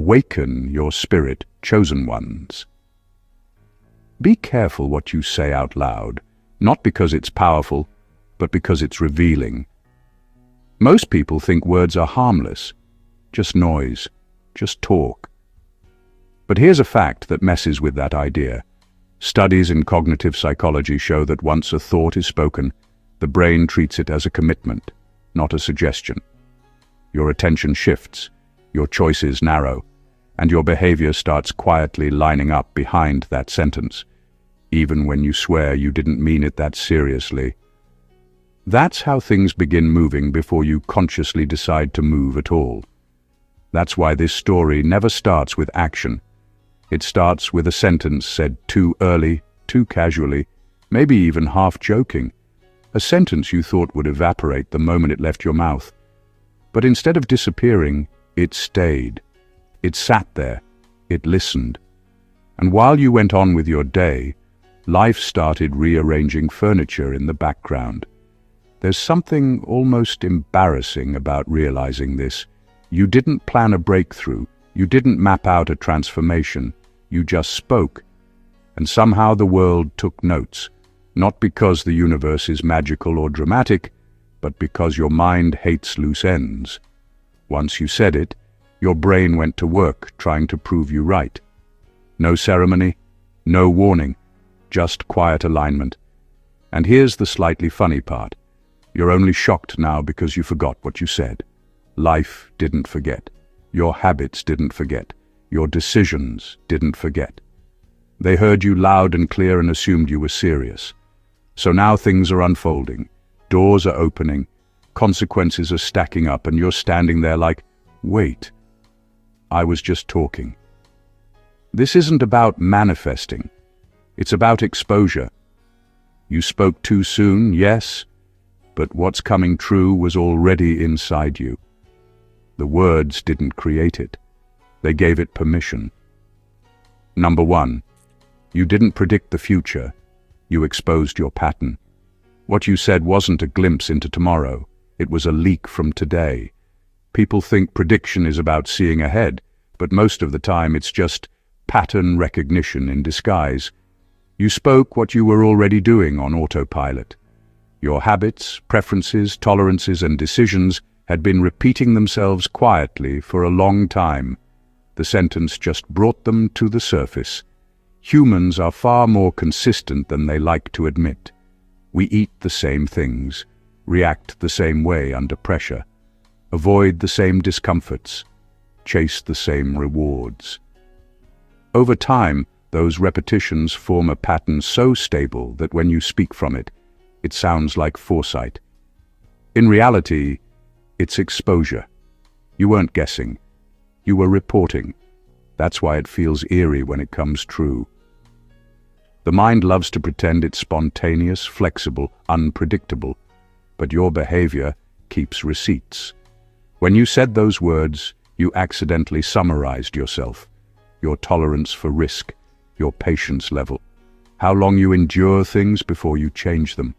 awaken your spirit, chosen ones. Be careful what you say out loud, not because it's powerful, but because it's revealing. Most people think words are harmless, just noise, just talk. But here's a fact that messes with that idea. Studies in cognitive psychology show that once a thought is spoken, the brain treats it as a commitment, not a suggestion. Your attention shifts, your choices narrow, and your behavior starts quietly lining up behind that sentence, even when you swear you didn't mean it that seriously. That's how things begin moving before you consciously decide to move at all. That's why this story never starts with action. It starts with a sentence said too early, too casually, maybe even half joking. A sentence you thought would evaporate the moment it left your mouth. But instead of disappearing, it stayed. It sat there. It listened. And while you went on with your day, life started rearranging furniture in the background. There's something almost embarrassing about realizing this. You didn't plan a breakthrough. You didn't map out a transformation. You just spoke. And somehow the world took notes. Not because the universe is magical or dramatic, but because your mind hates loose ends. Once you said it, your brain went to work trying to prove you right. No ceremony, no warning, just quiet alignment. And here's the slightly funny part. You're only shocked now because you forgot what you said. Life didn't forget. Your habits didn't forget. Your decisions didn't forget. They heard you loud and clear and assumed you were serious. So now things are unfolding. Doors are opening. Consequences are stacking up, and you're standing there like, wait, I was just talking. This isn't about manifesting. It's about exposure. You spoke too soon, yes, but what's coming true was already inside you. The words didn't create it. They gave it permission. Number 1, you didn't predict the future. You exposed your pattern. What you said wasn't a glimpse into tomorrow. It was a leak from today. People think prediction is about seeing ahead, but most of the time it's just pattern recognition in disguise. You spoke what you were already doing on autopilot. Your habits, preferences, tolerances, and decisions had been repeating themselves quietly for a long time. The sentence just brought them to the surface. Humans are far more consistent than they like to admit. We eat the same things, react the same way under pressure, avoid the same discomforts, chase the same rewards. Over time, those repetitions form a pattern so stable that when you speak from it, it sounds like foresight. In reality, it's exposure. You weren't guessing. You were reporting. That's why it feels eerie when it comes true. The mind loves to pretend it's spontaneous, flexible, unpredictable, but your behavior keeps receipts. When you said those words, you accidentally summarized yourself, your tolerance for risk, your patience level, how long you endure things before you change them,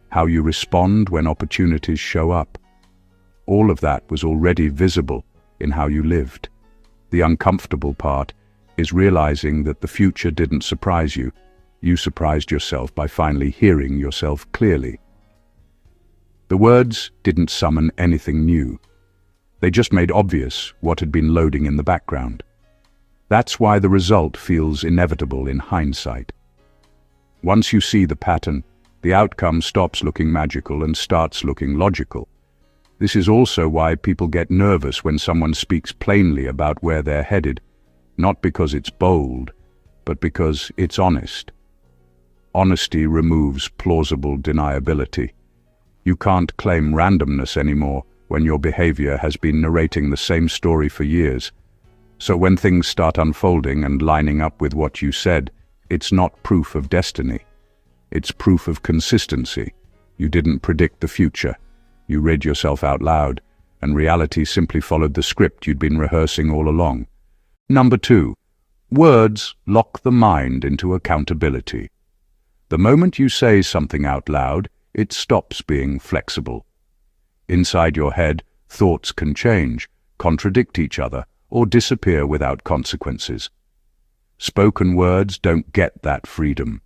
how you respond when opportunities show up. All of that was already visible in how you lived. The uncomfortable part is realizing that the future didn't surprise you. You surprised yourself by finally hearing yourself clearly. The words didn't summon anything new. They just made obvious what had been loading in the background. That's why the result feels inevitable in hindsight. Once you see the pattern, the outcome stops looking magical and starts looking logical. This is also why people get nervous when someone speaks plainly about where they're headed, not because it's bold, but because it's honest. Honesty removes plausible deniability. You can't claim randomness anymore when your behavior has been narrating the same story for years. So when things start unfolding and lining up with what you said, it's not proof of destiny. It's proof of consistency. You didn't predict the future. You read yourself out loud, and reality simply followed the script you'd been rehearsing all along. Number 2, words lock the mind into accountability. The moment you say something out loud, it stops being flexible. Inside your head, thoughts can change, contradict each other, or disappear without consequences. Spoken words don't get that freedom.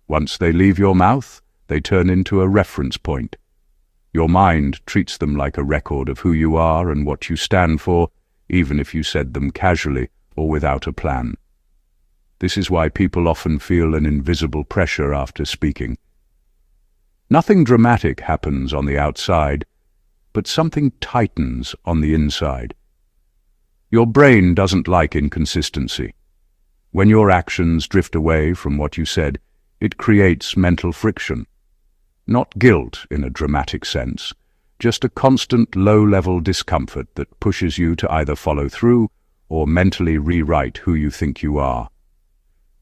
Once they leave your mouth, they turn into a reference point. Your mind treats them like a record of who you are and what you stand for, even if you said them casually or without a plan. This is why people often feel an invisible pressure after speaking. Nothing dramatic happens on the outside, but something tightens on the inside. Your brain doesn't like inconsistency. When your actions drift away from what you said, it creates mental friction. Not guilt in a dramatic sense, just a constant low-level discomfort that pushes you to either follow through or mentally rewrite who you think you are.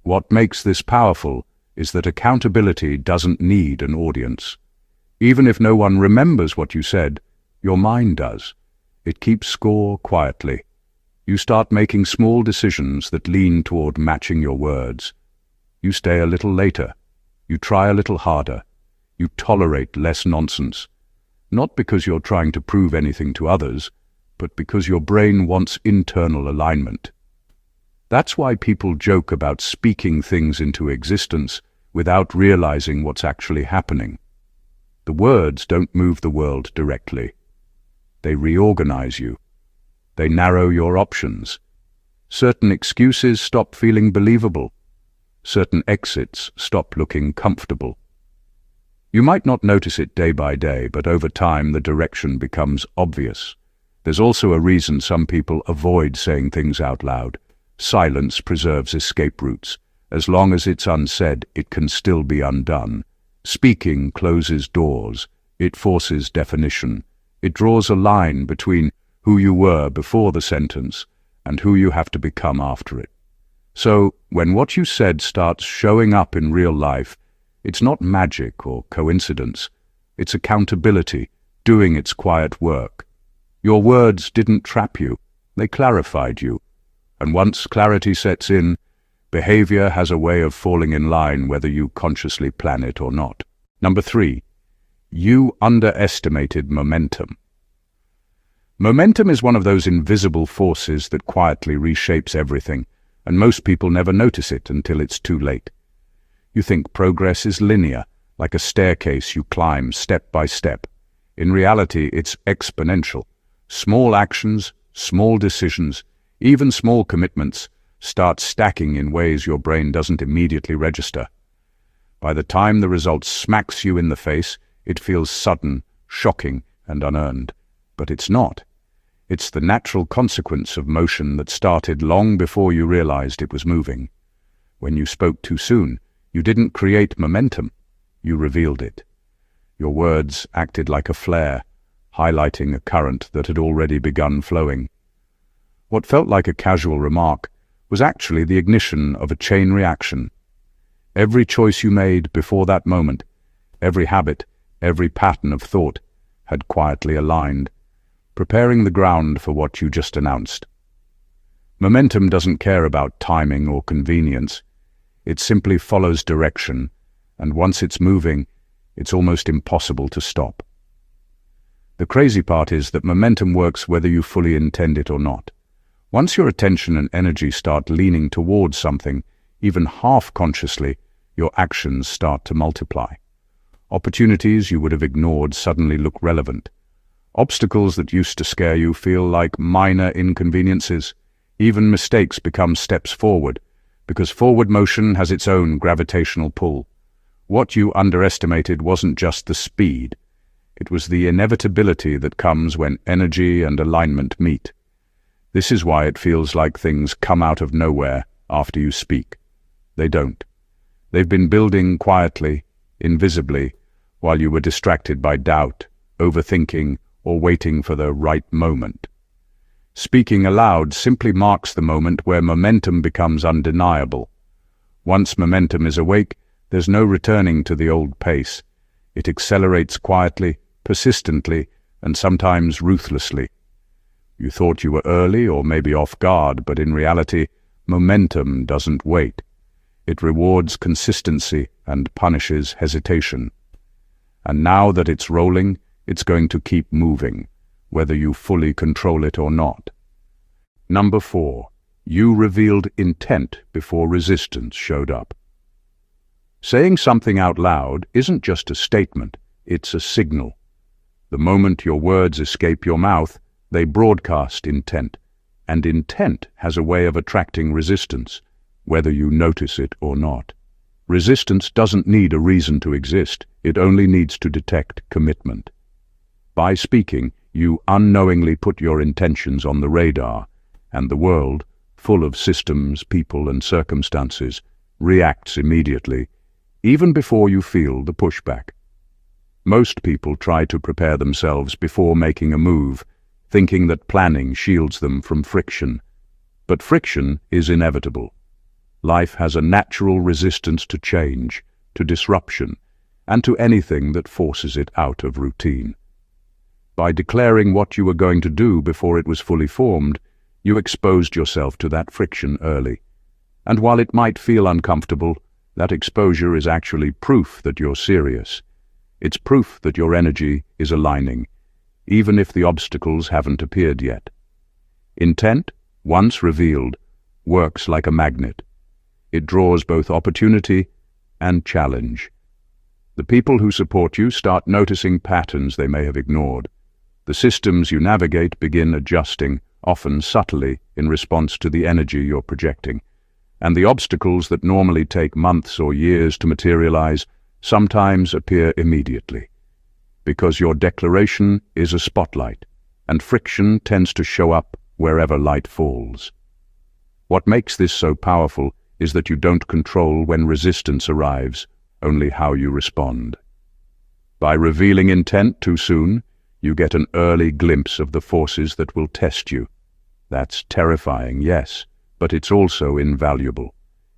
What makes this powerful is that accountability doesn't need an audience. Even if no one remembers what you said, your mind does. It keeps score quietly. You start making small decisions that lean toward matching your words. You stay a little later. You try a little harder. You tolerate less nonsense. Not because you're trying to prove anything to others, but because your brain wants internal alignment. That's why people joke about speaking things into existence without realizing what's actually happening. The words don't move the world directly. They reorganize you. They narrow your options. Certain excuses stop feeling believable. Certain exits stop looking comfortable. You might not notice it day by day, but over time the direction becomes obvious. There's also a reason some people avoid saying things out loud. Silence preserves escape routes. As long as it's unsaid, it can still be undone. Speaking closes doors. It forces definition. It draws a line between who you were before the sentence and who you have to become after it. So, when what you said starts showing up in real life, it's not magic or coincidence. It's accountability, doing its quiet work. Your words didn't trap you. They clarified you. And once clarity sets in, behavior has a way of falling in line whether you consciously plan it or not. Number 3. You underestimated momentum. Momentum is one of those invisible forces that quietly reshapes everything, and most people never notice it until it's too late. You think progress is linear, like a staircase you climb step by step. In reality, it's exponential. Small actions, small decisions, even small commitments start stacking in ways your brain doesn't immediately register. By the time the result smacks you in the face, it feels sudden, shocking, and unearned. But it's not. It's the natural consequence of motion that started long before you realized it was moving. When you spoke too soon, you didn't create momentum, you revealed it. Your words acted like a flare, highlighting a current that had already begun flowing. What felt like a casual remark was actually the ignition of a chain reaction. Every choice you made before that moment, every habit, every pattern of thought, had quietly aligned, preparing the ground for what you just announced. Momentum doesn't care about timing or convenience. It simply follows direction, and once it's moving, it's almost impossible to stop. The crazy part is that momentum works whether you fully intend it or not. Once your attention and energy start leaning towards something, even half-consciously, your actions start to multiply. Opportunities you would have ignored suddenly look relevant. Obstacles that used to scare you feel like minor inconveniences. Even mistakes become steps forward, because forward motion has its own gravitational pull. What you underestimated wasn't just the speed. It was the inevitability that comes when energy and alignment meet. This is why it feels like things come out of nowhere after you speak. They don't. They've been building quietly, invisibly, while you were distracted by doubt, overthinking, or waiting for the right moment. Speaking aloud simply marks the moment where momentum becomes undeniable. Once momentum is awake, there's no returning to the old pace. It accelerates quietly, persistently, and sometimes ruthlessly. You thought you were early or maybe off guard, but in reality, momentum doesn't wait. It rewards consistency and punishes hesitation. And now that it's rolling, it's going to keep moving, whether you fully control it or not. Number 4. You revealed intent before resistance showed up. Saying something out loud isn't just a statement, it's a signal. The moment your words escape your mouth, they broadcast intent, and intent has a way of attracting resistance, whether you notice it or not. Resistance doesn't need a reason to exist, it only needs to detect commitment. By speaking, you unknowingly put your intentions on the radar, and the world, full of systems, people, and circumstances, reacts immediately, even before you feel the pushback. Most people try to prepare themselves before making a move, thinking that planning shields them from friction. But friction is inevitable. Life has a natural resistance to change, to disruption, and to anything that forces it out of routine. By declaring what you were going to do before it was fully formed, you exposed yourself to that friction early. And while it might feel uncomfortable, that exposure is actually proof that you're serious. It's proof that your energy is aligning, even if the obstacles haven't appeared yet. Intent, once revealed, works like a magnet. It draws both opportunity and challenge. The people who support you start noticing patterns they may have ignored. The systems you navigate begin adjusting, often subtly, in response to the energy you're projecting. And the obstacles that normally take months or years to materialize sometimes appear immediately. Because your declaration is a spotlight, and friction tends to show up wherever light falls. What makes this so powerful is that you don't control when resistance arrives, only how you respond. By revealing intent too soon, you get an early glimpse of the forces that will test you. That's terrifying, yes, but it's also invaluable.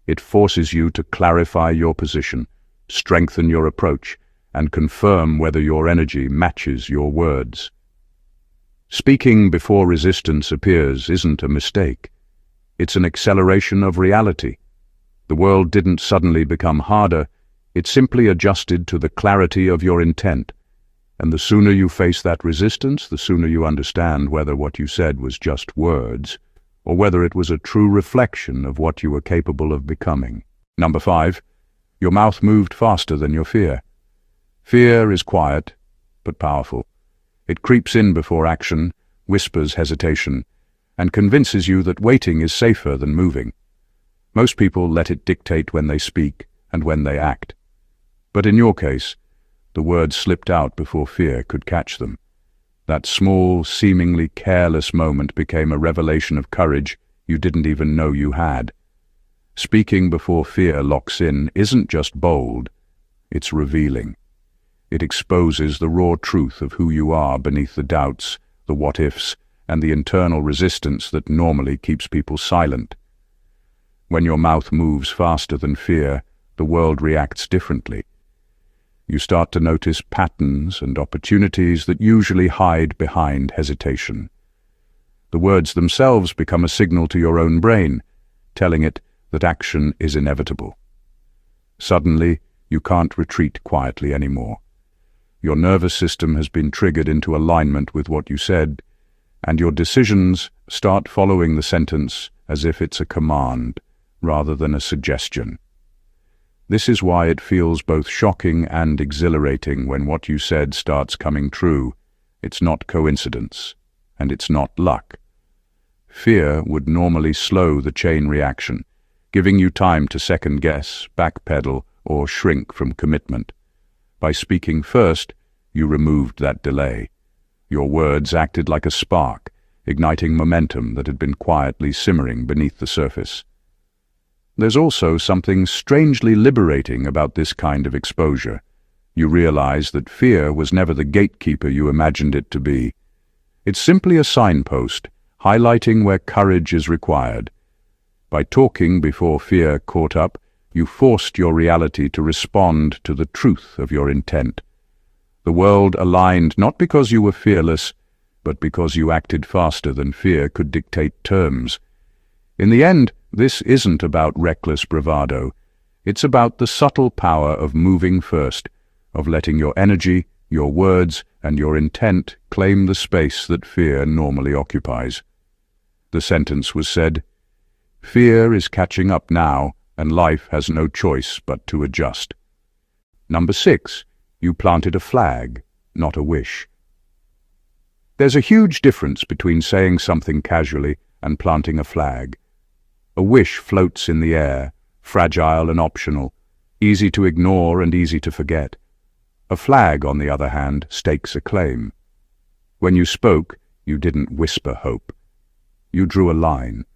It forces you to clarify your position, strengthen your approach, and confirm whether your energy matches your words. Speaking before resistance appears isn't a mistake. It's an acceleration of reality. The world didn't suddenly become harder, it simply adjusted to the clarity of your intent. And the sooner you face that resistance, the sooner you understand whether what you said was just words, or whether it was a true reflection of what you were capable of becoming. Number 5. Your mouth moved faster than your fear. Fear is quiet, but powerful. It creeps in before action, whispers hesitation, and convinces you that waiting is safer than moving. Most people let it dictate when they speak and when they act. But in your case, the words slipped out before fear could catch them. That small, seemingly careless moment became a revelation of courage you didn't even know you had. Speaking before fear locks in isn't just bold, it's revealing. It exposes the raw truth of who you are beneath the doubts, the what-ifs, and the internal resistance that normally keeps people silent. When your mouth moves faster than fear, the world reacts differently. You start to notice patterns and opportunities that usually hide behind hesitation. The words themselves become a signal to your own brain, telling it that action is inevitable. Suddenly, you can't retreat quietly anymore. Your nervous system has been triggered into alignment with what you said, and your decisions start following the sentence as if it's a command, rather than a suggestion. This is why it feels both shocking and exhilarating when what you said starts coming true. It's not coincidence, and it's not luck. Fear would normally slow the chain reaction, giving you time to second-guess, backpedal, or shrink from commitment. By speaking first, you removed that delay. Your words acted like a spark, igniting momentum that had been quietly simmering beneath the surface. There's also something strangely liberating about this kind of exposure. You realize that fear was never the gatekeeper you imagined it to be. It's simply a signpost, highlighting where courage is required. By talking before fear caught up, you forced your reality to respond to the truth of your intent. The world aligned not because you were fearless, but because you acted faster than fear could dictate terms. In the end, this isn't about reckless bravado. It's about the subtle power of moving first, of letting your energy, your words, and your intent claim the space that fear normally occupies. The sentence was said. Fear is catching up now, and life has no choice but to adjust. Number 6. You planted a flag, not a wish. There's a huge difference between saying something casually and planting a flag. A wish floats in the air, fragile and optional, easy to ignore and easy to forget. A flag, on the other hand, stakes a claim. When you spoke, you didn't whisper hope. You drew a line.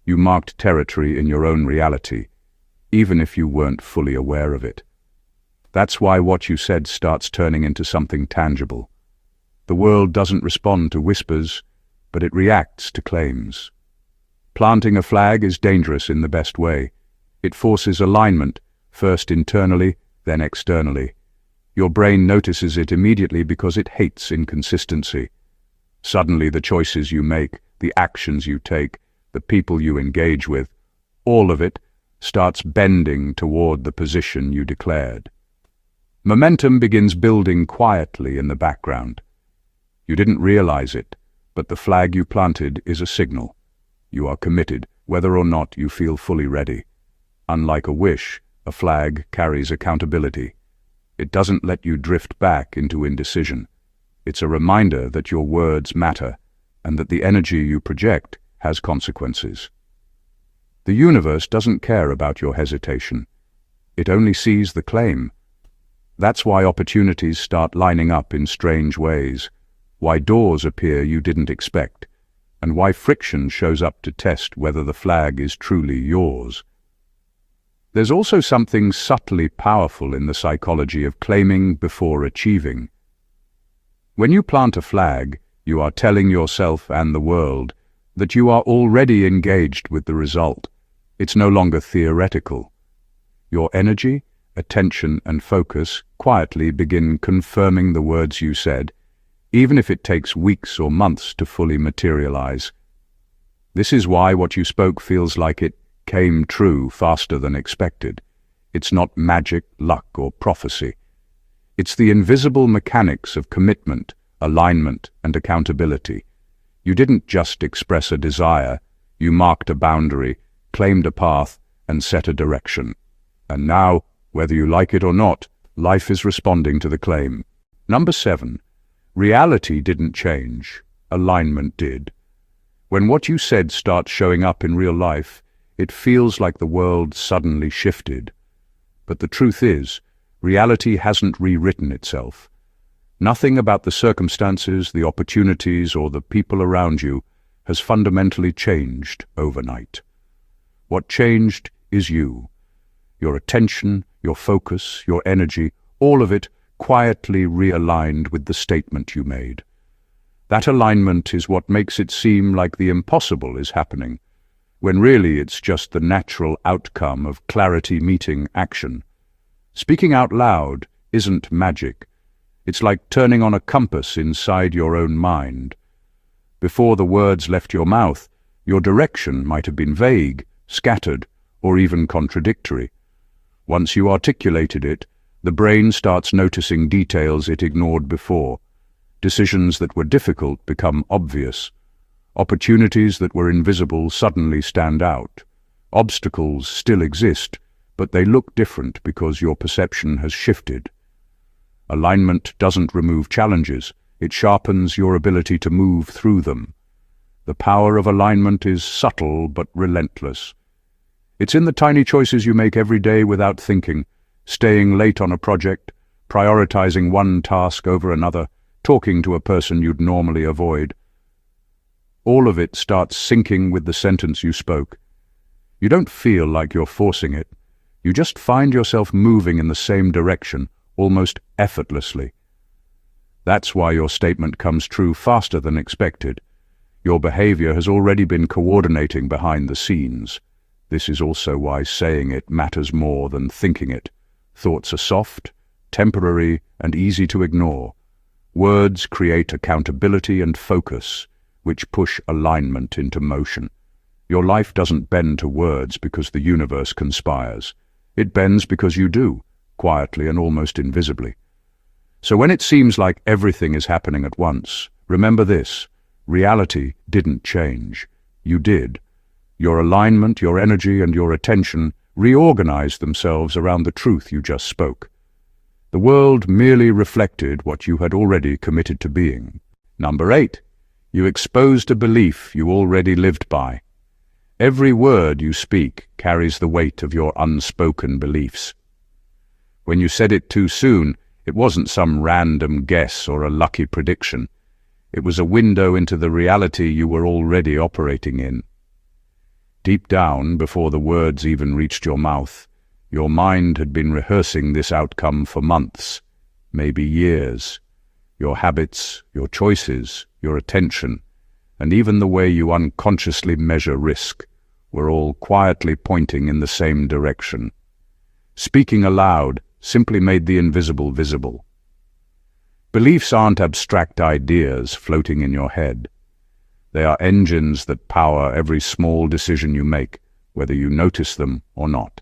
You marked territory in your own reality, even if you weren't fully aware of it. That's why what you said starts turning into something tangible. The world doesn't respond to whispers, but it reacts to claims. Planting a flag is dangerous in the best way. It forces alignment, first internally, then externally. Your brain notices it immediately because it hates inconsistency. Suddenly the choices you make, the actions you take, the people you engage with, all of it starts bending toward the position you declared. Momentum begins building quietly in the background. You didn't realize it, but the flag you planted is a signal. You are committed, whether or not you feel fully ready. Unlike a wish, a flag carries accountability. It doesn't let you drift back into indecision. It's a reminder that your words matter, and that the energy you project has consequences. The universe doesn't care about your hesitation. It only sees the claim. That's why opportunities start lining up in strange ways, why doors appear you didn't expect, and why friction shows up to test whether the flag is truly yours. There's also something subtly powerful in the psychology of claiming before achieving. When you plant a flag, you are telling yourself and the world that you are already engaged with the result. It's no longer theoretical. Your energy, attention, and focus quietly begin confirming the words you said, even if it takes weeks or months to fully materialize. This is why what you spoke feels like it came true faster than expected. It's not magic, luck, or prophecy. It's the invisible mechanics of commitment, alignment, and accountability. You didn't just express a desire, you marked a boundary, claimed a path, and set a direction. And now, whether you like it or not, life is responding to the claim. Number 7. Reality didn't change. Alignment did. When what you said starts showing up in real life, it feels like the world suddenly shifted. But the truth is, reality hasn't rewritten itself. Nothing about the circumstances, the opportunities, or the people around you has fundamentally changed overnight. What changed is you. Your attention, your focus, your energy, all of it quietly realigned with the statement you made. That alignment is what makes it seem like the impossible is happening, when really it's just the natural outcome of clarity meeting action. Speaking out loud isn't magic. It's like turning on a compass inside your own mind. Before the words left your mouth, your direction might have been vague, scattered, or even contradictory. Once you articulated it, the brain starts noticing details it ignored before. Decisions that were difficult become obvious. Opportunities that were invisible suddenly stand out. Obstacles still exist, but they look different because your perception has shifted. Alignment doesn't remove challenges, it sharpens your ability to move through them. The power of alignment is subtle but relentless. It's in the tiny choices you make every day without thinking, staying late on a project, prioritizing one task over another, talking to a person you'd normally avoid. All of it starts syncing with the sentence you spoke. You don't feel like you're forcing it. You just find yourself moving in the same direction, almost effortlessly. That's why your statement comes true faster than expected. Your behavior has already been coordinating behind the scenes. This is also why saying it matters more than thinking it. Thoughts are soft, temporary, and easy to ignore. Words create accountability and focus, which push alignment into motion. Your life doesn't bend to words because the universe conspires. It bends because you do, quietly and almost invisibly. So when it seems like everything is happening at once, remember this: reality didn't change. You did. Your alignment, your energy, and your attention reorganized themselves around the truth you just spoke. The world merely reflected what you had already committed to being. Number 8. You exposed a belief you already lived by. Every word you speak carries the weight of your unspoken beliefs. When you said it too soon, it wasn't some random guess or a lucky prediction. It was a window into the reality you were already operating in. Deep down, before the words even reached your mouth, your mind had been rehearsing this outcome for months, maybe years. Your habits, your choices, your attention, and even the way you unconsciously measure risk were all quietly pointing in the same direction. Speaking aloud simply made the invisible visible. Beliefs aren't abstract ideas floating in your head. They are engines that power every small decision you make, whether you notice them or not.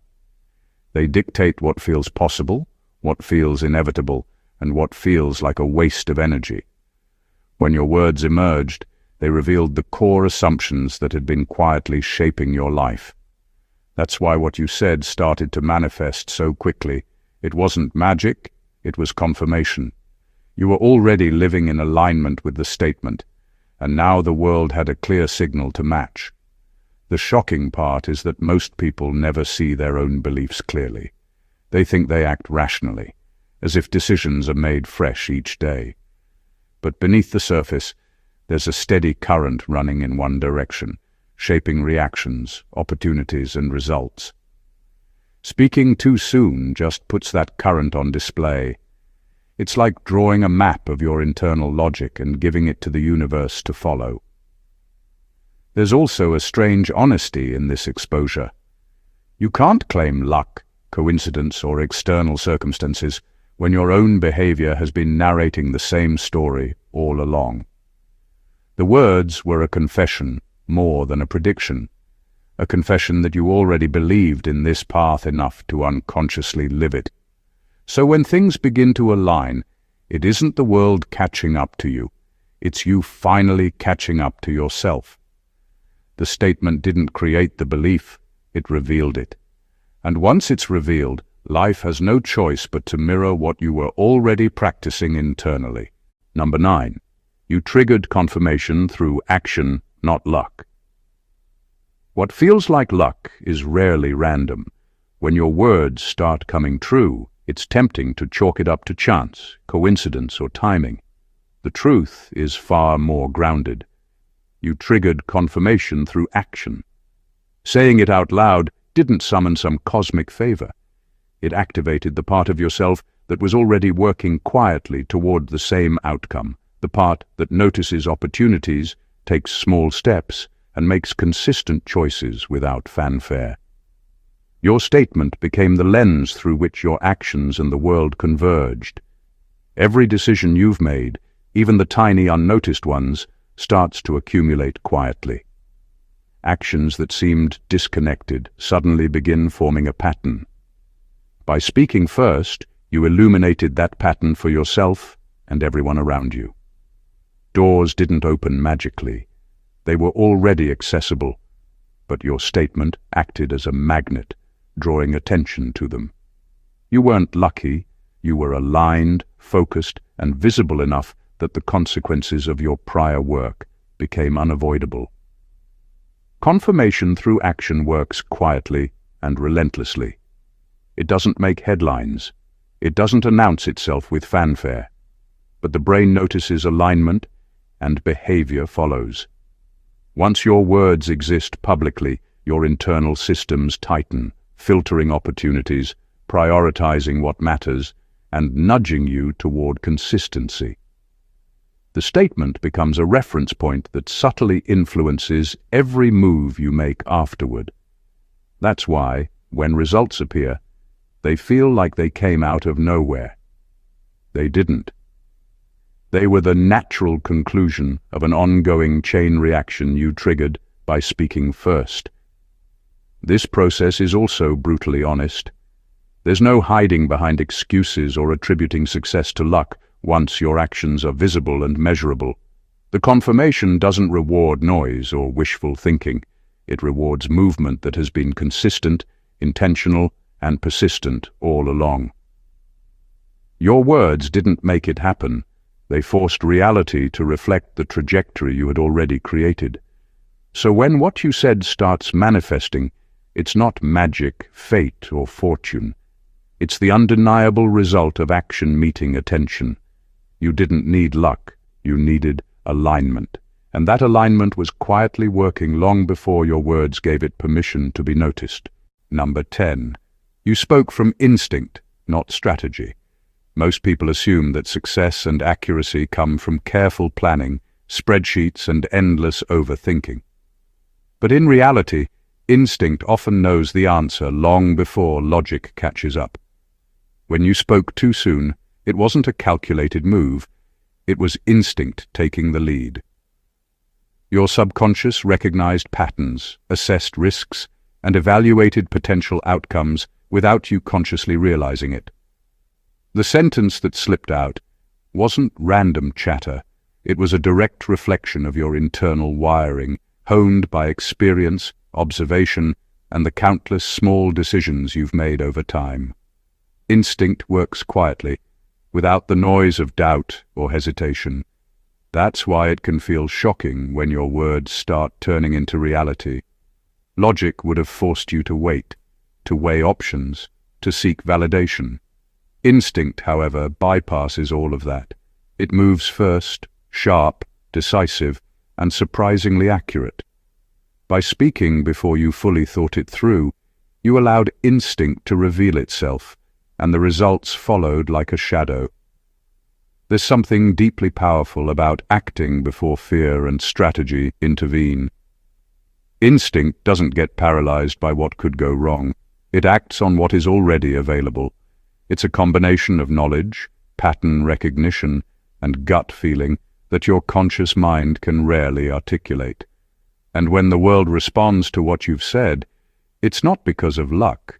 They dictate what feels possible, what feels inevitable, and what feels like a waste of energy. When your words emerged, they revealed the core assumptions that had been quietly shaping your life. That's why what you said started to manifest so quickly. It wasn't magic, it was confirmation. You were already living in alignment with the statement, and now the world had a clear signal to match. The shocking part is that most people never see their own beliefs clearly. They think they act rationally, as if decisions are made fresh each day. But beneath the surface, there's a steady current running in one direction, shaping reactions, opportunities, and results. Speaking too soon just puts that current on display. It's like drawing a map of your internal logic and giving it to the universe to follow. There's also a strange honesty in this exposure. You can't claim luck, coincidence, or external circumstances when your own behavior has been narrating the same story all along. The words were a confession more than a prediction, a confession that you already believed in this path enough to unconsciously live it. So when things begin to align, it isn't the world catching up to you, it's you finally catching up to yourself. The statement didn't create the belief, it revealed it. And once it's revealed, life has no choice but to mirror what you were already practicing internally. Number 9. You triggered confirmation through action, not luck. What feels like luck is rarely random. When your words start coming true, it's tempting to chalk it up to chance, coincidence, or timing. The truth is far more grounded. You triggered confirmation through action. Saying it out loud didn't summon some cosmic favor. It activated the part of yourself that was already working quietly toward the same outcome, the part that notices opportunities, takes small steps, and makes consistent choices without fanfare. Your statement became the lens through which your actions and the world converged. Every decision you've made, even the tiny unnoticed ones, starts to accumulate quietly. Actions that seemed disconnected suddenly begin forming a pattern. By speaking first, you illuminated that pattern for yourself and everyone around you. Doors didn't open magically. They were already accessible, but your statement acted as a magnet, drawing attention to them. You weren't lucky, you were aligned, focused, and visible enough that the consequences of your prior work became unavoidable. Confirmation through action works quietly and relentlessly. It doesn't make headlines. It doesn't announce itself with fanfare. But the brain notices alignment, and behavior follows. Once your words exist publicly, your internal systems tighten, filtering opportunities, prioritizing what matters, and nudging you toward consistency. The statement becomes a reference point that subtly influences every move you make afterward. That's why, when results appear, they feel like they came out of nowhere. They didn't. They were the natural conclusion of an ongoing chain reaction you triggered by speaking first. This process is also brutally honest. There's no hiding behind excuses or attributing success to luck once your actions are visible and measurable. The confirmation doesn't reward noise or wishful thinking. It rewards movement that has been consistent, intentional, and persistent all along. Your words didn't make it happen. They forced reality to reflect the trajectory you had already created. So when what you said starts manifesting, it's not magic, fate, or fortune. It's the undeniable result of action meeting attention. You didn't need luck, you needed alignment. And that alignment was quietly working long before your words gave it permission to be noticed. Number 10. You spoke from instinct, not strategy. Most people assume that success and accuracy come from careful planning, spreadsheets, and endless overthinking. But in reality, instinct often knows the answer long before logic catches up. When you spoke too soon, it wasn't a calculated move. It was instinct taking the lead. Your subconscious recognized patterns, assessed risks, and evaluated potential outcomes without you consciously realizing it. The sentence that slipped out wasn't random chatter. It was a direct reflection of your internal wiring, honed by experience, observation, and the countless small decisions you've made over time. Instinct works quietly, without the noise of doubt or hesitation. That's why it can feel shocking when your words start turning into reality. Logic would have forced you to wait, to weigh options, to seek validation. Instinct, however, bypasses all of that. It moves first, sharp, decisive, and surprisingly accurate. By speaking before you fully thought it through, you allowed instinct to reveal itself, and the results followed like a shadow. There's something deeply powerful about acting before fear and strategy intervene. Instinct doesn't get paralyzed by what could go wrong. It acts on what is already available. It's a combination of knowledge, pattern recognition, and gut feeling that your conscious mind can rarely articulate. And when the world responds to what you've said, it's not because of luck.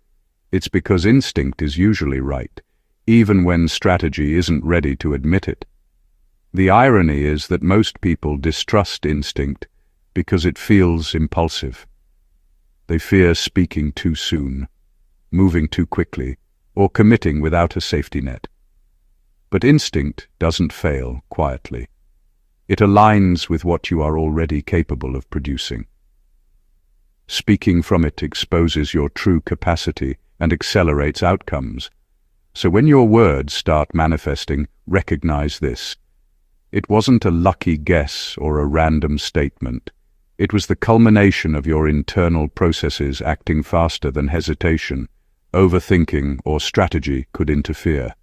It's because instinct is usually right, even when strategy isn't ready to admit it. The irony is that most people distrust instinct because it feels impulsive. They fear speaking too soon, moving too quickly, or committing without a safety net. But instinct doesn't fail quietly. It aligns with what you are already capable of producing. Speaking from it exposes your true capacity and accelerates outcomes. So when your words start manifesting, recognize this. It wasn't a lucky guess or a random statement. It was the culmination of your internal processes acting faster than hesitation, overthinking, or strategy could interfere.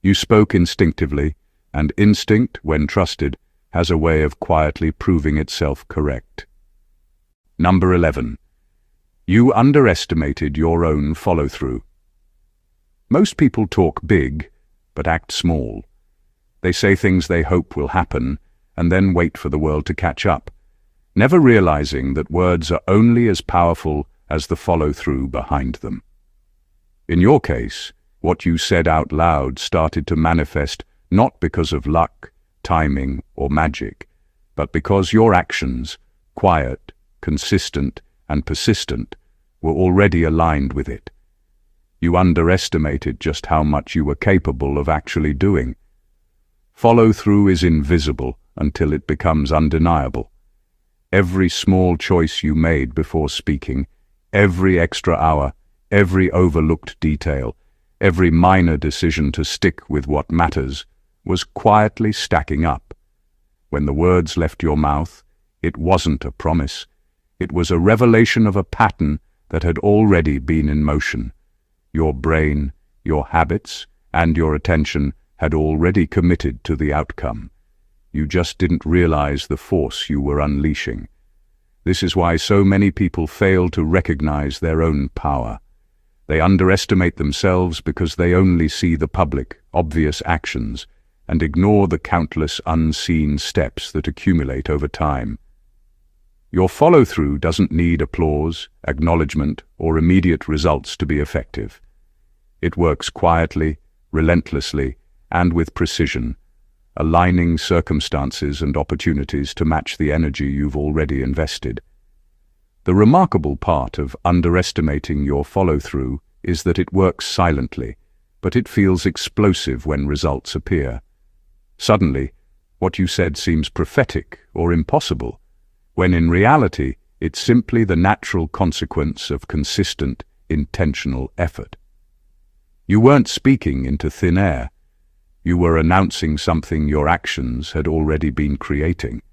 You spoke instinctively, and instinct, when trusted, has a way of quietly proving itself correct. Number 11. You underestimated your own follow-through. Most people talk big, but act small. They say things they hope will happen, and then wait for the world to catch up, never realizing that words are only as powerful as the follow-through behind them. In your case, what you said out loud started to manifest not because of luck, timing, or magic, but because your actions, quiet, consistent, and persistent, were already aligned with it. You underestimated just how much you were capable of actually doing. Follow-through is invisible until it becomes undeniable. Every small choice you made before speaking, every extra hour, every overlooked detail, every minor decision to stick with what matters, was quietly stacking up. When the words left your mouth, it wasn't a promise. It was a revelation of a pattern that had already been in motion. Your brain, your habits, and your attention had already committed to the outcome. You just didn't realize the force you were unleashing. This is why so many people fail to recognize their own power. They underestimate themselves because they only see the public, obvious actions, and ignore the countless unseen steps that accumulate over time. Your follow-through doesn't need applause, acknowledgement, or immediate results to be effective. It works quietly, relentlessly, and with precision, aligning circumstances and opportunities to match the energy you've already invested. The remarkable part of underestimating your follow-through is that it works silently, but it feels explosive when results appear. Suddenly, what you said seems prophetic or impossible, when in reality, it's simply the natural consequence of consistent, intentional effort. You weren't speaking into thin air. You were announcing something your actions had already been creating.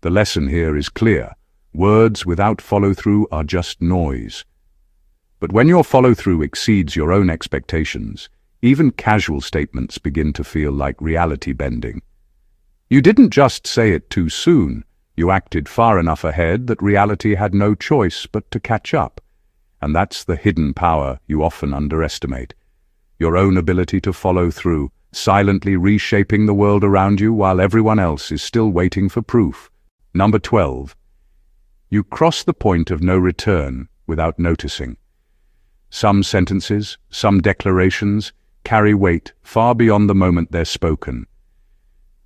The lesson here is clear. Words without follow-through are just noise. But when your follow-through exceeds your own expectations, even casual statements begin to feel like reality bending. You didn't just say it too soon. You acted far enough ahead that reality had no choice but to catch up. And that's the hidden power you often underestimate. Your own ability to follow through, silently reshaping the world around you while everyone else is still waiting for proof. Number 12. You cross the point of no return without noticing. Some sentences, some declarations, carry weight far beyond the moment they're spoken.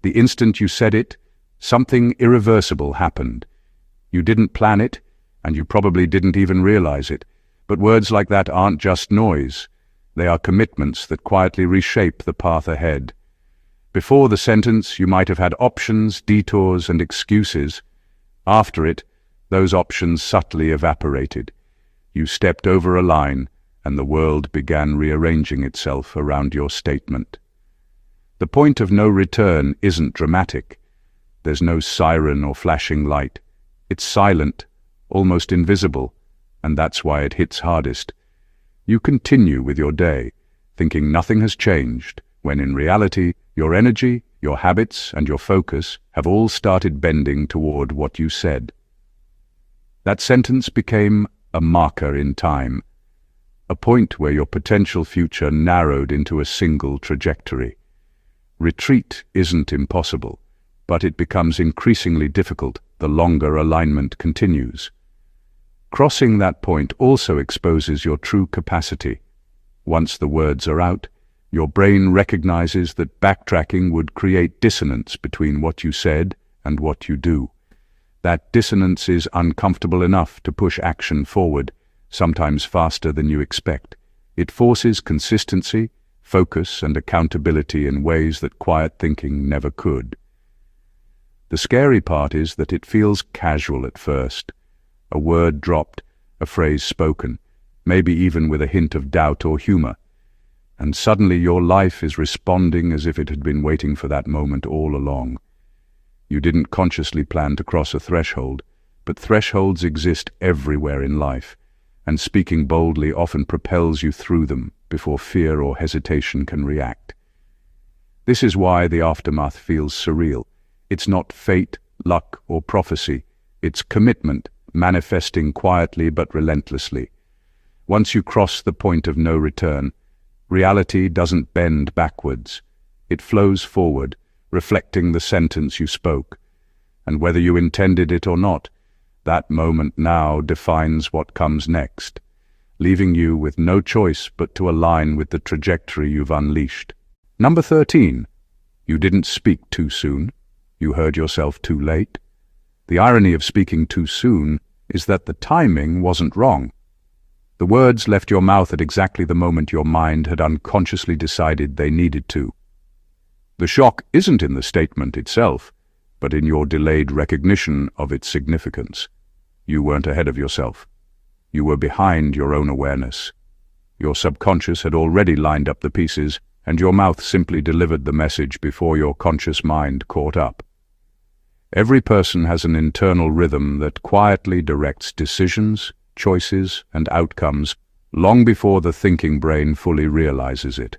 The instant you said it, something irreversible happened. You didn't plan it, and you probably didn't even realize it. But words like that aren't just noise. They are commitments that quietly reshape the path ahead. Before the sentence, you might have had options, detours, and excuses. After it, those options subtly evaporated. You stepped over a line, and the world began rearranging itself around your statement. The point of no return isn't dramatic. There's no siren or flashing light. It's silent, almost invisible, and that's why it hits hardest. You continue with your day, thinking nothing has changed, when in reality, your energy, your habits, and your focus have all started bending toward what you said. That sentence became a marker in time, a point where your potential future narrowed into a single trajectory. Retreat isn't impossible, but it becomes increasingly difficult the longer alignment continues. Crossing that point also exposes your true capacity. Once the words are out, your brain recognizes that backtracking would create dissonance between what you said and what you do. That dissonance is uncomfortable enough to push action forward, sometimes faster than you expect. It forces consistency, focus, and accountability in ways that quiet thinking never could. The scary part is that it feels casual at first. A word dropped, a phrase spoken, maybe even with a hint of doubt or humor. And suddenly your life is responding as if it had been waiting for that moment all along. You didn't consciously plan to cross a threshold, but thresholds exist everywhere in life, and speaking boldly often propels you through them before fear or hesitation can react. This is why the aftermath feels surreal. It's not fate, luck, or prophecy. It's commitment, manifesting quietly but relentlessly. Once you cross the point of no return, reality doesn't bend backwards. It flows forward, reflecting the sentence you spoke. And whether you intended it or not, that moment now defines what comes next, leaving you with no choice but to align with the trajectory you've unleashed. Number 13. You didn't speak too soon. You heard yourself too late. The irony of speaking too soon is that the timing wasn't wrong. The words left your mouth at exactly the moment your mind had unconsciously decided they needed to. The shock isn't in the statement itself, but in your delayed recognition of its significance. You weren't ahead of yourself. You were behind your own awareness. Your subconscious had already lined up the pieces, and your mouth simply delivered the message before your conscious mind caught up. Every person has an internal rhythm that quietly directs decisions, choices, and outcomes long before the thinking brain fully realizes it.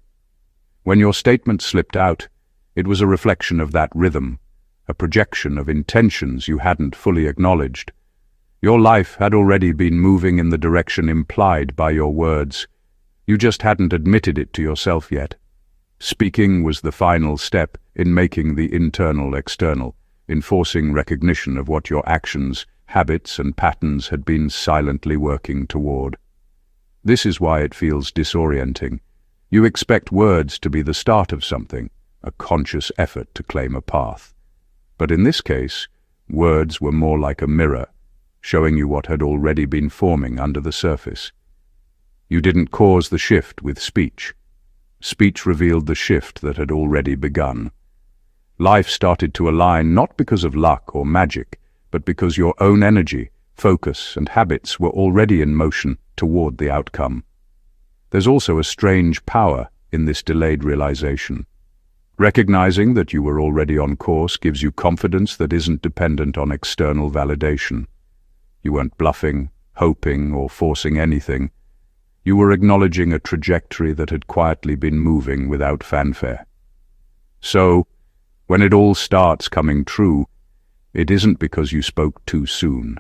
When your statement slipped out, it was a reflection of that rhythm, a projection of intentions you hadn't fully acknowledged. Your life had already been moving in the direction implied by your words. You just hadn't admitted it to yourself yet. Speaking was the final step in making the internal external, enforcing recognition of what your actions, habits, and patterns had been silently working toward. This is why it feels disorienting. You expect words to be the start of something, a conscious effort to claim a path. But in this case, words were more like a mirror, showing you what had already been forming under the surface. You didn't cause the shift with speech. Speech revealed the shift that had already begun. Life started to align not because of luck or magic, but because your own energy, focus, and habits were already in motion toward the outcome. There's also a strange power in this delayed realization. Recognizing that you were already on course gives you confidence that isn't dependent on external validation. You weren't bluffing, hoping, or forcing anything. You were acknowledging a trajectory that had quietly been moving without fanfare. So, when it all starts coming true, it isn't because you spoke too soon.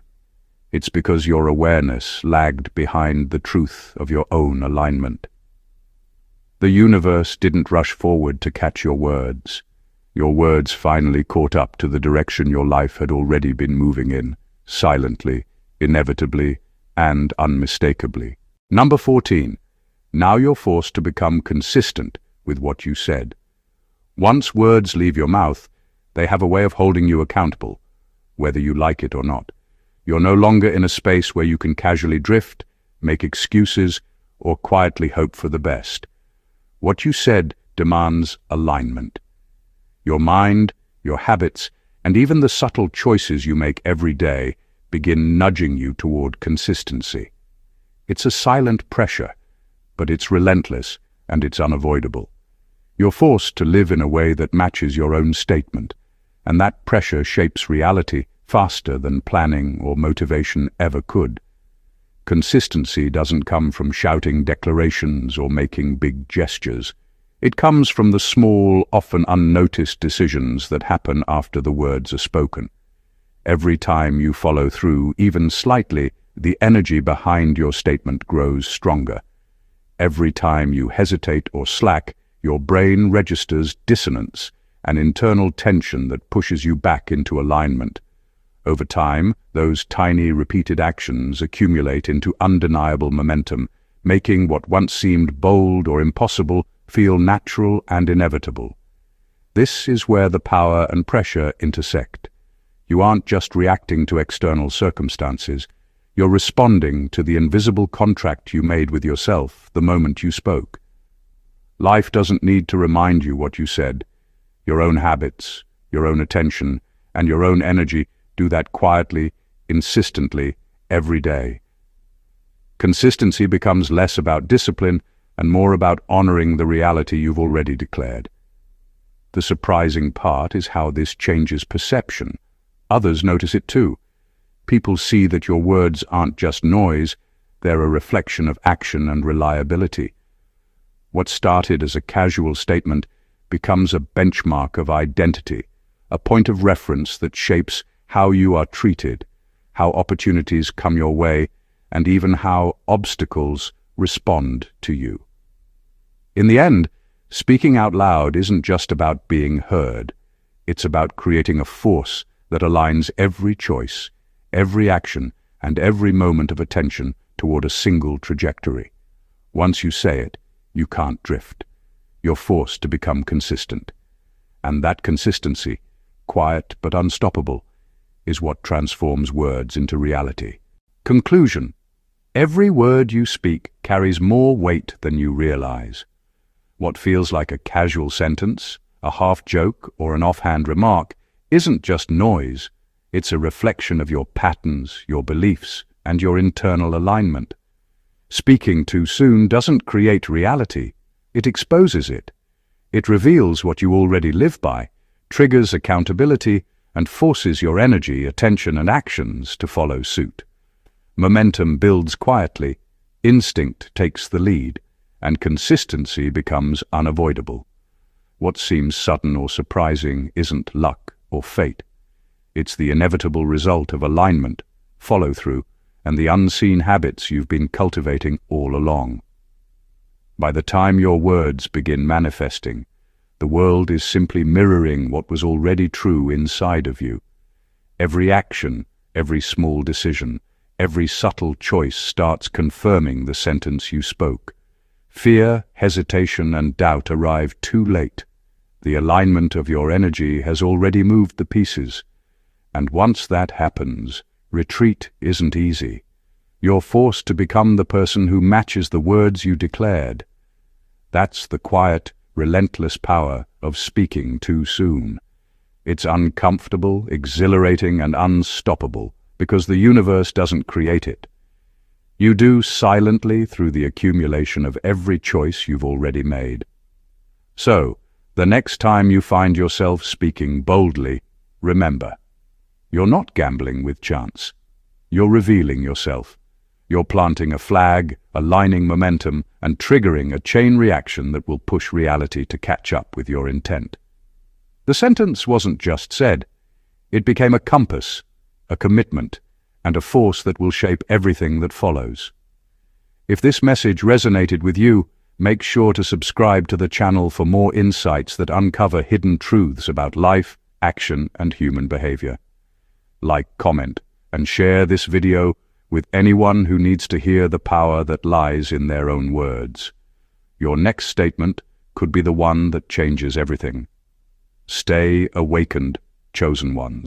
It's because your awareness lagged behind the truth of your own alignment. The universe didn't rush forward to catch your words. Your words finally caught up to the direction your life had already been moving in, silently, inevitably, and unmistakably. Number 14. Now you're forced to become consistent with what you said. Once words leave your mouth, they have a way of holding you accountable, whether you like it or not. You're no longer in a space where you can casually drift, make excuses, or quietly hope for the best. What you said demands alignment. Your mind, your habits, and even the subtle choices you make every day begin nudging you toward consistency. It's a silent pressure, but it's relentless and it's unavoidable. You're forced to live in a way that matches your own statement, and that pressure shapes reality faster than planning or motivation ever could. Consistency doesn't come from shouting declarations or making big gestures. It comes from the small, often unnoticed decisions that happen after the words are spoken. Every time you follow through, even slightly, the energy behind your statement grows stronger. Every time you hesitate or slack, your brain registers dissonance, an internal tension that pushes you back into alignment. Over time, those tiny repeated actions accumulate into undeniable momentum, making what once seemed bold or impossible feel natural and inevitable. This is where the power and pressure intersect. You aren't just reacting to external circumstances. You're responding to the invisible contract you made with yourself the moment you spoke. Life doesn't need to remind you what you said. Your own habits, your own attention, and your own energy do that quietly, insistently, every day. Consistency becomes less about discipline and more about honoring the reality you've already declared. The surprising part is how this changes perception. Others notice it too. People see that your words aren't just noise, they're a reflection of action and reliability. What started as a casual statement becomes a benchmark of identity, a point of reference that shapes how you are treated, how opportunities come your way, and even how obstacles respond to you. In the end, speaking out loud isn't just about being heard. It's about creating a force that aligns every choice, every action, and every moment of attention toward a single trajectory. Once you say it, you can't drift. You're forced to become consistent. And that consistency, quiet but unstoppable, is what transforms words into reality. Conclusion. Every word you speak carries more weight than you realize. What feels like a casual sentence, a half-joke, or an offhand remark isn't just noise. It's a reflection of your patterns, your beliefs, and your internal alignment. Speaking too soon doesn't create reality. It exposes it. It reveals what you already live by, triggers accountability, and forces your energy, attention, and actions to follow suit. Momentum builds quietly, instinct takes the lead, and consistency becomes unavoidable. What seems sudden or surprising isn't luck or fate. It's the inevitable result of alignment, follow-through, and the unseen habits you've been cultivating all along. By the time your words begin manifesting, the world is simply mirroring what was already true inside of you. Every action, every small decision, every subtle choice starts confirming the sentence you spoke. Fear, hesitation, and doubt arrive too late. The alignment of your energy has already moved the pieces. And once that happens, retreat isn't easy. You're forced to become the person who matches the words you declared. That's the quiet, relentless power of speaking too soon. It's uncomfortable, exhilarating, and unstoppable because the universe doesn't create it. You do silently through the accumulation of every choice you've already made. So, the next time you find yourself speaking boldly, remember, you're not gambling with chance. You're revealing yourself. You're planting a flag, aligning momentum, and triggering a chain reaction that will push reality to catch up with your intent. The sentence wasn't just said. It became a compass, a commitment, and a force that will shape everything that follows. If this message resonated with you, make sure to subscribe to the channel for more insights that uncover hidden truths about life, action, and human behavior. Like, comment, and share this video with anyone who needs to hear the power that lies in their own words. Your next statement could be the one that changes everything. Stay awakened, chosen ones.